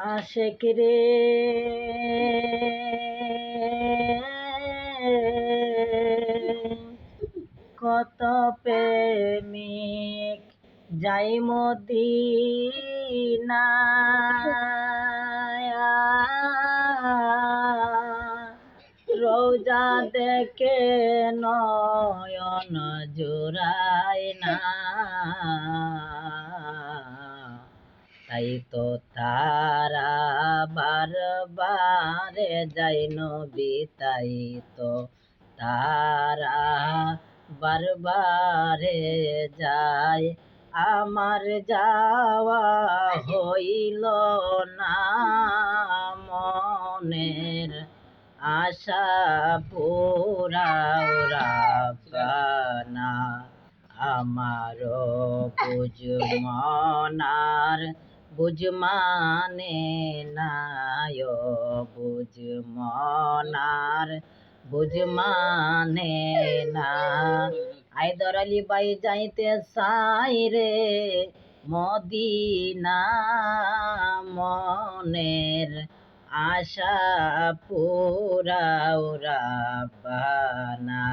আশেক রে কত প্রেমিক যাই মদিনায় রোজা দেখে নয়ন জুড়ায় না, তাই তো তারা বারবারে যাই নবী, তাই তো তারা বারবারে যায়। আমার যাওয়া হইল না, মনের আশা পুরাও রাব্বানা। আমারও বুঝ মনার বুঝ মানে নাই, বুঝ মনার বুঝ মানে না। হায়দার আলী ভাই যাইতে চাই রে মদিনা, মনের আশা পুরাও রাব্বানা।